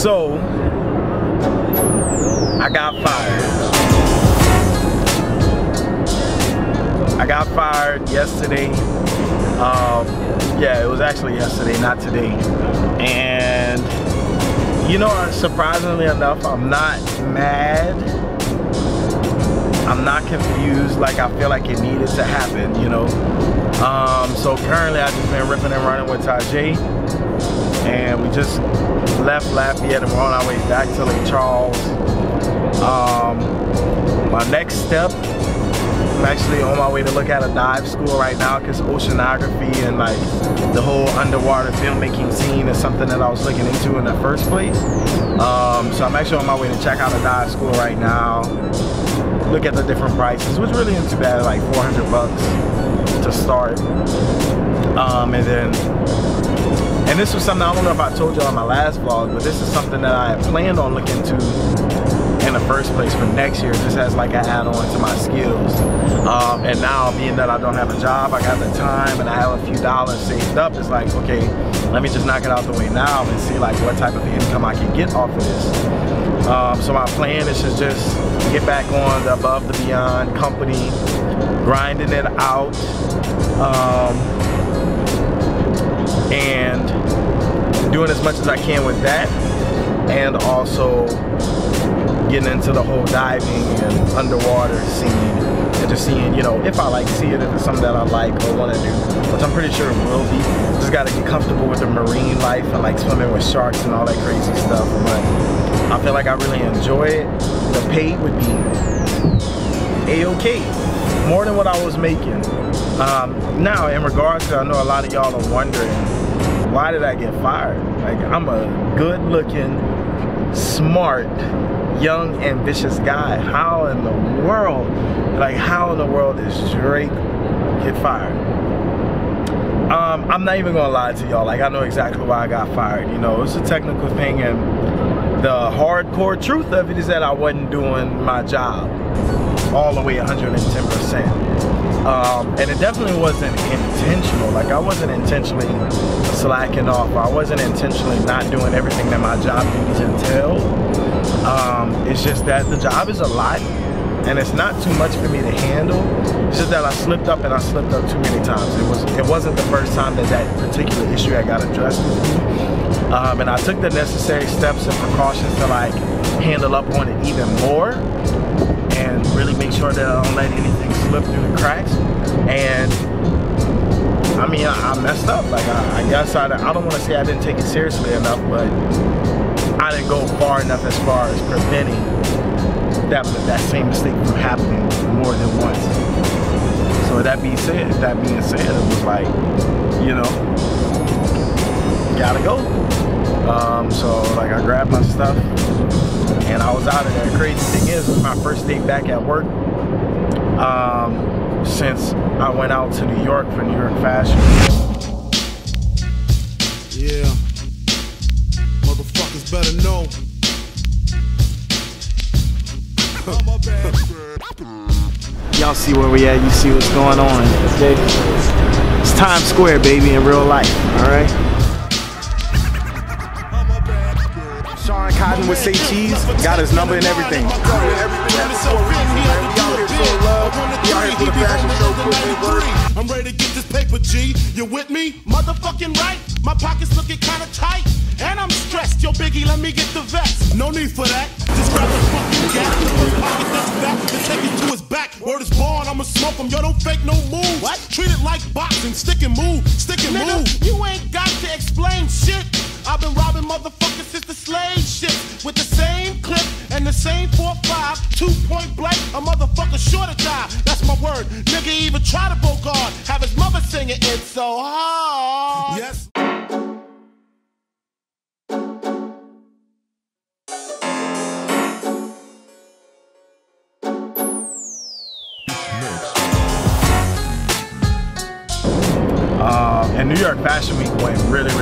So, I got fired. I got fired yesterday. Yeah, it was actually yesterday, not today. And you know, surprisingly enough, I'm not mad. I'm not confused. Like, I feel like it needed to happen, you know. So currently I've just been ripping and running with Tajay, and we just left Lafayette and we're on our way back to Lake Charles. My next step, I'm actually on my way to look at a dive school right now, because oceanography and like the whole underwater filmmaking scene is something that I was looking into in the first place. So I'm actually on my way to check out a dive school right now, look at the different prices, which really isn't too bad, like 400 bucks to start. And this was something, I don't know if I told you on my last vlog, but this is something that I had planned on looking into in the first place for next year, just as like an add-on to my skills. And now, being that I don't have a job, I got the time and I have a few dollars saved up, it's like, okay, let me just knock it out the way now and see like what type of income I can get off of this. So my plan is to just get back on the Above the Beyond company, grinding it out, and doing as much as I can with that, and also getting into the whole diving and underwater scene, and just seeing, you know, if I like see it, if it's something that I like or want to do, which I'm pretty sure it will be. Just got to get comfortable with the marine life and like swimming with sharks and all that crazy stuff. But I feel like I really enjoy it. The pay would be a-okay, more than what I was making. Now, in regards to, I know a lot of y'all are wondering, why did I get fired? Like, I'm a good-looking, smart, young, ambitious guy. How in the world, like, how in the world does Drake get fired? I'm not even gonna lie to y'all. Like, I know exactly why I got fired. You know, it's a technical thing, and the hardcore truth of it is that I wasn't doing my job all the way 110%. And it definitely wasn't intentional. Like, I wasn't intentionally slacking off. I wasn't intentionally not doing everything that my job duties entail. It's just that the job is a lot, and it's not too much for me to handle. It's just that I slipped up, and I slipped up too many times. It wasn't the first time that that particular issue had got addressed with me. And I took the necessary steps and precautions to like handle up on it even more, and really make sure that I don't let anything slip through the cracks. And I mean, I messed up. Like, I guess I don't want to say I didn't take it seriously enough, but I didn't go far enough as far as preventing that same mistake from happening more than once. So with that being said, it was like, you know, gotta go. So like, I grabbed my stuff and I was out of there. Crazy thing is, it was my first day back at work since I went out to New York for New York Fashion. Yeah, motherfuckers better know. Y'all see where we at, you see what's going on. Okay? It's Times Square, baby, in real life, alright? Sean Cotton with Say Cheese, got his number and everything. I'm ready to get this paper, G. You with me? Motherfucking right. My pockets looking kinda tight, and I'm stressed. Yo, Biggie, let me get the vest. No need for that. Just grab the fucking gat. First pocket that's back, then take it to his back. Word is born, I'ma smoke him. Yo, don't fake no moves. What? Treat it like boxing. Stick and move. Stick and move. You ain't got to explain shit. I've been robbing motherfuckers since the slave shit, with the same clip and the same 4.5, 2-point blank. A motherfucker sure to die. That's my word. Nigga even try to go guard. Have his mother singing It's So Hard. Yes. And New York Fashion Week went really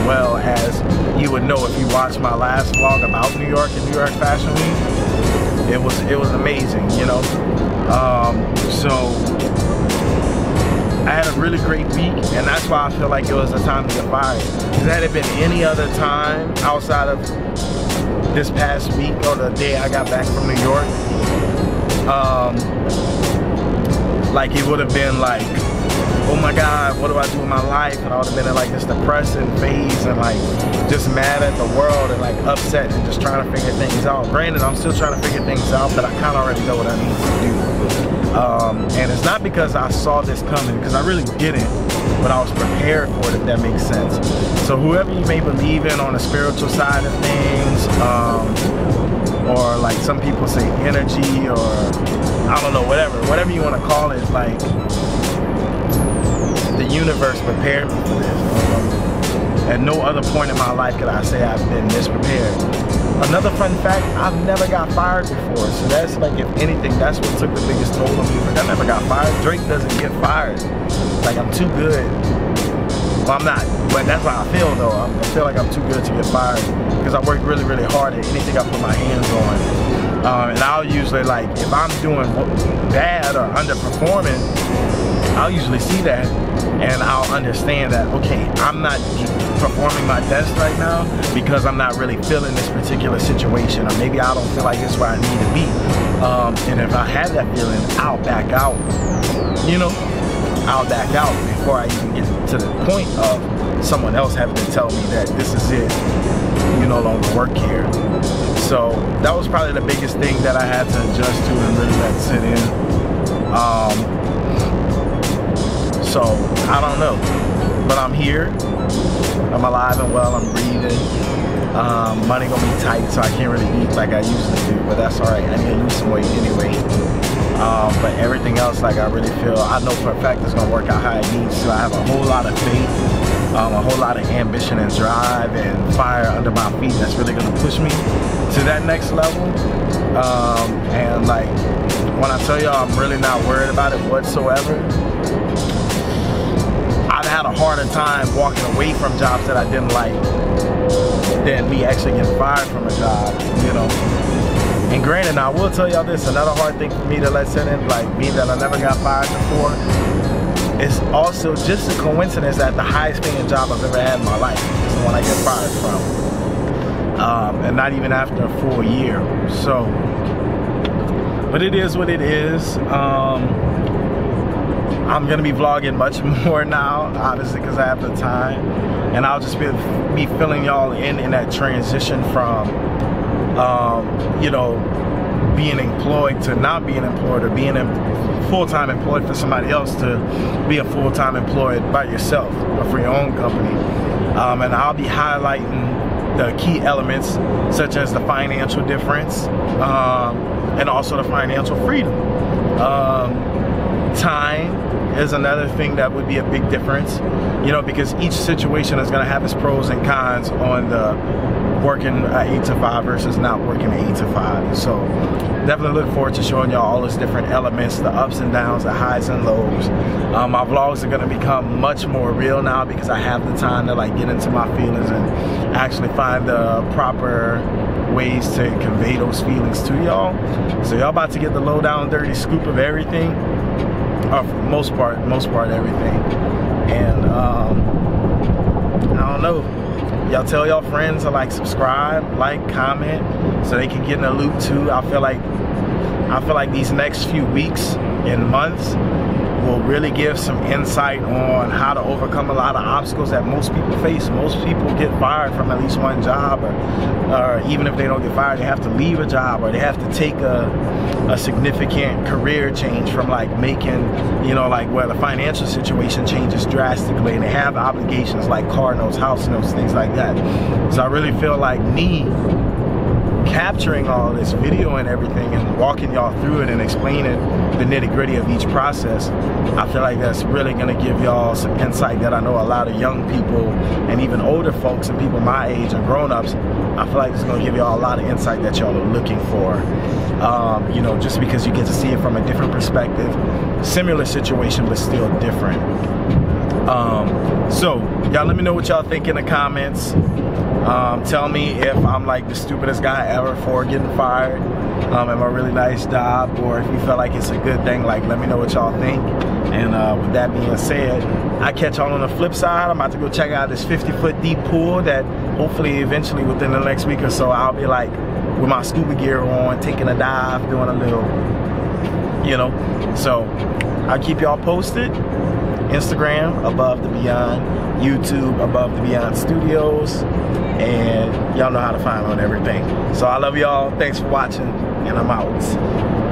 well, as you would know if you watched my last vlog about New York and New York Fashion Week. It was amazing, you know. So I had a really great week, and that's why I feel like it was the time to get fired. Because had it been any other time outside of this past week or the day I got back from New York, like it would have been like, oh my God, what do I do with my life? And I would have been in like this depressing phase and like just mad at the world and like upset and just trying to figure things out. Granted, I'm still trying to figure things out, but I kind of already know what I need to do. And it's not because I saw this coming, because I really didn't, but I was prepared for it, if that makes sense. So whoever you may believe in on the spiritual side of things, or like some people say energy, or I don't know, whatever you want to call it, like the universe prepared me for this. At no other point in my life could I say I've been this prepared. Another fun fact, I've never got fired before. So that's like, if anything, that's what took the biggest toll on me. Like, I never got fired. Drake doesn't get fired. Like, I'm too good. Well, I'm not, but that's how I feel though. I feel like I'm too good to get fired because I work really, really hard at anything I put my hands on. And I'll usually, like, if I'm doing bad or underperforming, I'll usually see that and I'll understand that, okay, I'm not performing my best right now because I'm not really feeling this particular situation, or maybe I don't feel like it's where I need to be. And if I have that feeling, I'll back out, you know? I'll back out before I even get to the point of someone else having to tell me that this is it, you no longer work here. So that was probably the biggest thing that I had to adjust to and really let sit in. So I don't know, but I'm here, I'm alive and well, I'm breathing. Money gonna be tight, so I can't really eat like I usually do, but that's all right. I need to lose some weight anyway. But everything else, like, I really feel, I know for a fact it's gonna work out how it needs to. I have a whole lot of faith, a whole lot of ambition and drive and fire under my feet that's really gonna push me to that next level. And like, when I tell y'all I'm really not worried about it whatsoever, I've had a harder time walking away from jobs that I didn't like than me actually getting fired from a job, you know. And granted, now I will tell y'all this, another hard thing for me to let sit in, like me that I never got fired before, it's also just a coincidence that the highest paying job I've ever had in my life is the one I get fired from. And not even after a full year. So, but it is what it is. I'm gonna be vlogging much more now, obviously, because I have the time, and I'll just be filling y'all in that transition from, you know, being employed to not being employed, or being full-time employed for somebody else to being full-time employed by yourself or for your own company. And I'll be highlighting the key elements, such as the financial difference, and also the financial freedom. Time is another thing that would be a big difference, you know, because each situation is going to have its pros and cons on the working 8 to 5 versus not working 8 to 5. So definitely look forward to showing y'all all those different elements, the ups and downs, the highs and lows. My vlogs are going to become much more real now because I have the time to like get into my feelings and actually find the proper ways to convey those feelings to y'all. So y'all about to get the low down dirty scoop of everything, or for most part everything. And I don't know, y'all tell y'all friends to like subscribe, like, comment, so they can get in the loop too. I feel like these next few weeks and months will really give some insight on how to overcome a lot of obstacles that most people face. Most people get fired from at least one job, or even if they don't get fired, they have to leave a job, or they have to take a significant career change from like making, you know, like where the financial situation changes drastically, and they have obligations like car notes, house notes, things like that. So I really feel like me capturing all this video and everything and walking y'all through it and explaining the nitty-gritty of each process, I feel like that's really going to give y'all some insight that I know a lot of young people and even older folks and people my age and grown-ups, I feel like it's going to give y'all a lot of insight that y'all are looking for. You know, just because you get to see it from a different perspective, similar situation but still different. So y'all let me know what y'all think in the comments. Tell me if I'm like the stupidest guy ever for getting fired. am a really nice job, or if you feel like it's a good thing, like let me know what y'all think. And with that being said, I catch y'all on the flip side. I'm about to go check out this 50-foot deep pool that hopefully eventually within the next week or so I'll be like with my scuba gear on, taking a dive, doing a little, you know. So I'll keep y'all posted. Instagram, Above the Beyond. YouTube, Above the Beyond Studios. And y'all know how to find me on everything. So I love y'all. Thanks for watching, and I'm out.